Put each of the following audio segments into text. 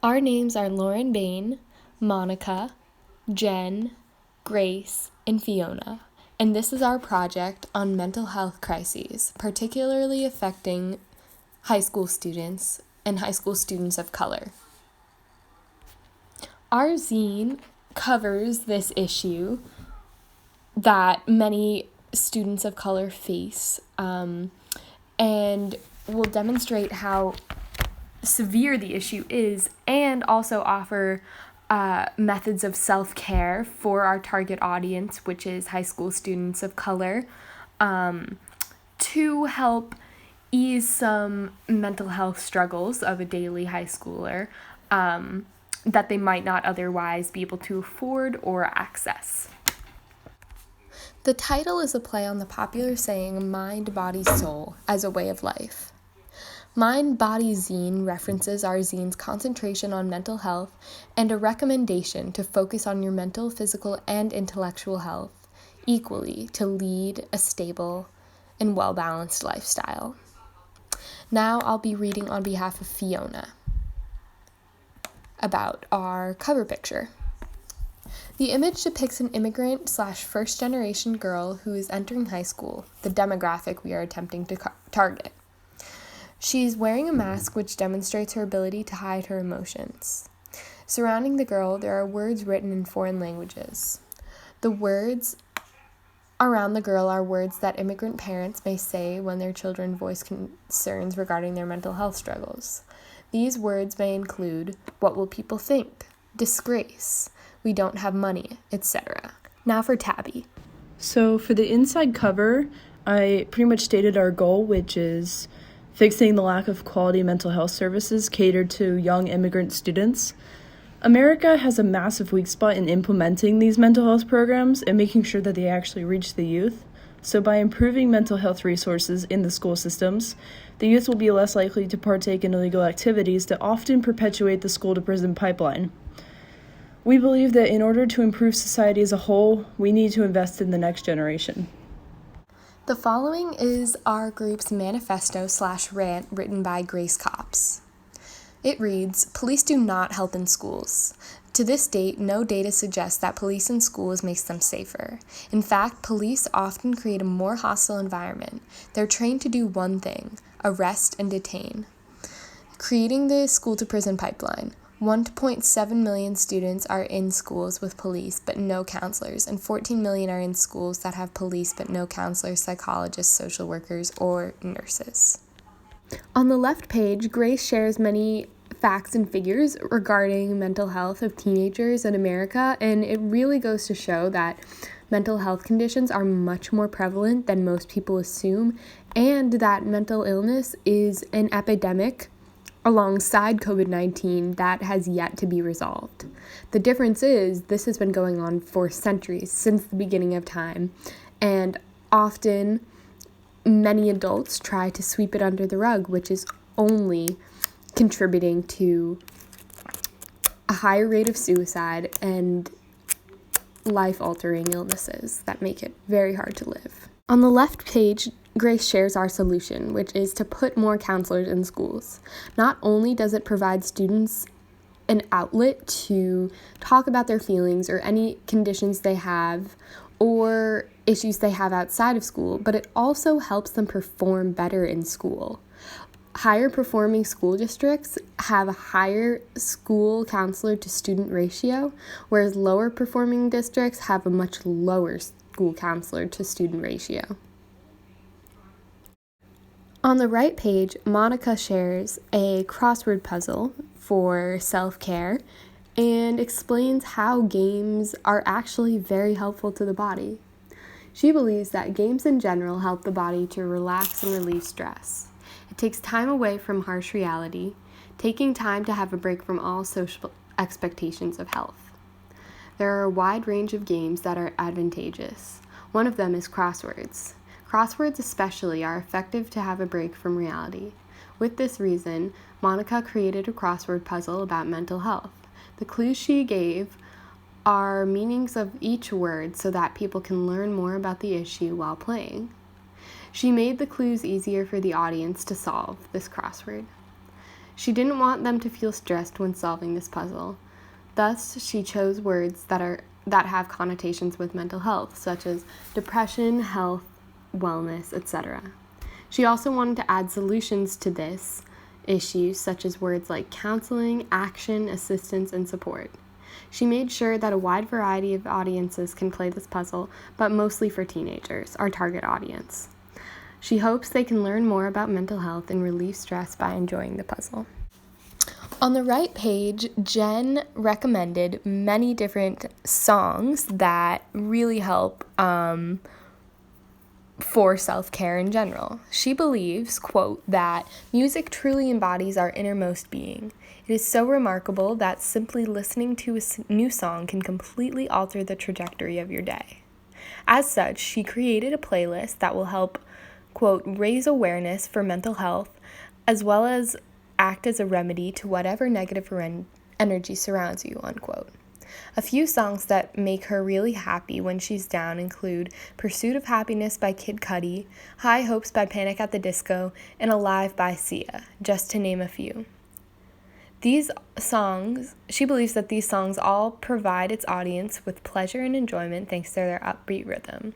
Our names are Lauren Bain, Manaka, Jen, Grace, and Fiona, and this is our project on mental health crises, particularly affecting high school students and high school students of color. Our zine covers this issue that many students of color face, and will demonstrate how severe the issue is and also offer methods of self-care for our target audience, which is high school students of color, to help ease some mental health struggles of a daily high schooler that they might not otherwise be able to afford or access. The title is a play on the popular saying mind, body, soul as a way of life. Mind Body Zine references our zine's concentration on mental health and a recommendation to focus on your mental, physical, and intellectual health equally to lead a stable and well-balanced lifestyle. Now I'll be reading on behalf of Fiona about our cover picture. The image depicts an immigrant / first-generation girl who is entering high school, the demographic we are attempting to target. She's wearing a mask which demonstrates her ability to hide her emotions. Surrounding the girl, there are words written in foreign languages. The words around the girl are words that immigrant parents may say when their children voice concerns regarding their mental health struggles. These words may include, "What will people think?" "Disgrace," "We don't have money," etc. Now for Tabi. So for the inside cover, I pretty much stated our goal, which is fixing the lack of quality mental health services catered to young immigrant students. America has a massive weak spot in implementing these mental health programs and making sure that they actually reach the youth. So by improving mental health resources in the school systems, the youth will be less likely to partake in illegal activities that often perpetuate the school-to-prison pipeline. We believe that in order to improve society as a whole, we need to invest in the next generation. The following is our group's manifesto / rant written by Grace Copps. It reads, "Police do not help in schools. To this date, no data suggests that police in schools makes them safer. In fact, police often create a more hostile environment. They're trained to do one thing, arrest and detain, creating the school-to-prison pipeline. 1.7 million students are in schools with police but no counselors, and 14 million are in schools that have police but no counselors, psychologists, social workers, or nurses." On the left page, Grace shares many facts and figures regarding mental health of teenagers in America, and it really goes to show that mental health conditions are much more prevalent than most people assume, and that mental illness is an epidemic alongside COVID-19 that has yet to be resolved. The difference is this has been going on for centuries, since the beginning of time, and often many adults try to sweep it under the rug, which is only contributing to a higher rate of suicide and life-altering illnesses that make it very hard to live. On the left page, Grace shares our solution, which is to put more counselors in schools. Not only does it provide students an outlet to talk about their feelings or any conditions they have or issues they have outside of school, but it also helps them perform better in school. Higher performing school districts have a higher school counselor to student ratio, whereas lower performing districts have a much lower school counselor to student ratio. On the right page, Manaka shares a crossword puzzle for self-care and explains how games are actually very helpful to the body. She believes that games in general help the body to relax and relieve stress. It takes time away from harsh reality, taking time to have a break from all social expectations of health. There are a wide range of games that are advantageous. One of them is crosswords. Crosswords especially are effective to have a break from reality. With this reason, Manaka created a crossword puzzle about mental health. The clues she gave are meanings of each word so that people can learn more about the issue while playing. She made the clues easier for the audience to solve this crossword. She didn't want them to feel stressed when solving this puzzle. Thus, she chose words that have connotations with mental health, such as depression, health, wellness, etc. She also wanted to add solutions to this issue, such as words like counseling, action, assistance, and support. She made sure that a wide variety of audiences can play this puzzle, but mostly for teenagers, our target audience. She hopes they can learn more about mental health and relieve stress by enjoying the puzzle. On the right page, Jen recommended many different songs that really help for self-care in general. She believes, quote, that music truly embodies our innermost being. It is so remarkable that simply listening to a new song can completely alter the trajectory of your day. As such, she created a playlist that will help, quote, raise awareness for mental health, as well as act as a remedy to whatever negative energy surrounds you, unquote. A few songs that make her really happy when she's down include Pursuit of Happiness by Kid Cudi, High Hopes by Panic at the Disco, and Alive by Sia, just to name a few. She believes that these songs all provide its audience with pleasure and enjoyment thanks to their upbeat rhythm.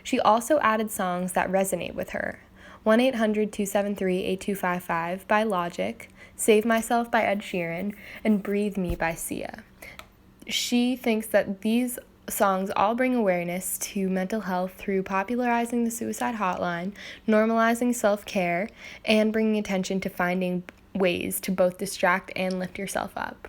She also added songs that resonate with her. 1-800-273-8255 by Logic, Save Myself by Ed Sheeran, and Breathe Me by Sia. She thinks that these songs all bring awareness to mental health through popularizing the suicide hotline, normalizing self-care, and bringing attention to finding ways to both distract and lift yourself up.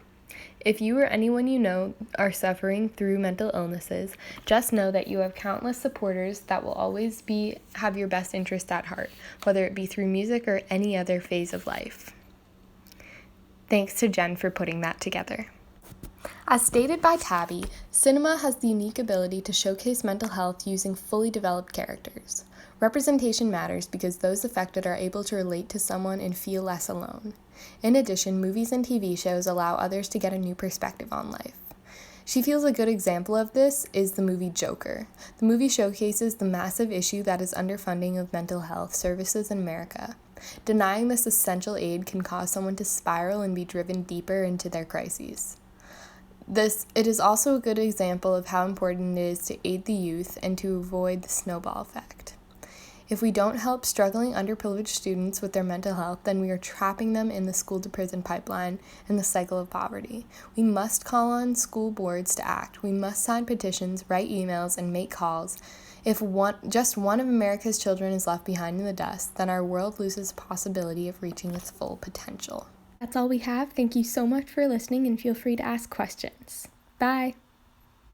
If you or anyone you know are suffering through mental illnesses, just know that you have countless supporters that will always have your best interest at heart, whether it be through music or any other phase of life. Thanks to Jen for putting that together. As stated by Tabi, cinema has the unique ability to showcase mental health using fully developed characters. Representation matters because those affected are able to relate to someone and feel less alone. In addition, movies and TV shows allow others to get a new perspective on life. She feels a good example of this is the movie Joker. The movie showcases the massive issue that is underfunding of mental health services in America. Denying this essential aid can cause someone to spiral and be driven deeper into their crises. It is also a good example of how important it is to aid the youth and to avoid the snowball effect. If we don't help struggling underprivileged students with their mental health, then we are trapping them in the school-to-prison pipeline and the cycle of poverty. We must call on school boards to act. We must sign petitions, write emails, and make calls. If just one of America's children is left behind in the dust, then our world loses the possibility of reaching its full potential. That's all we have. Thank you so much for listening and feel free to ask questions. Bye!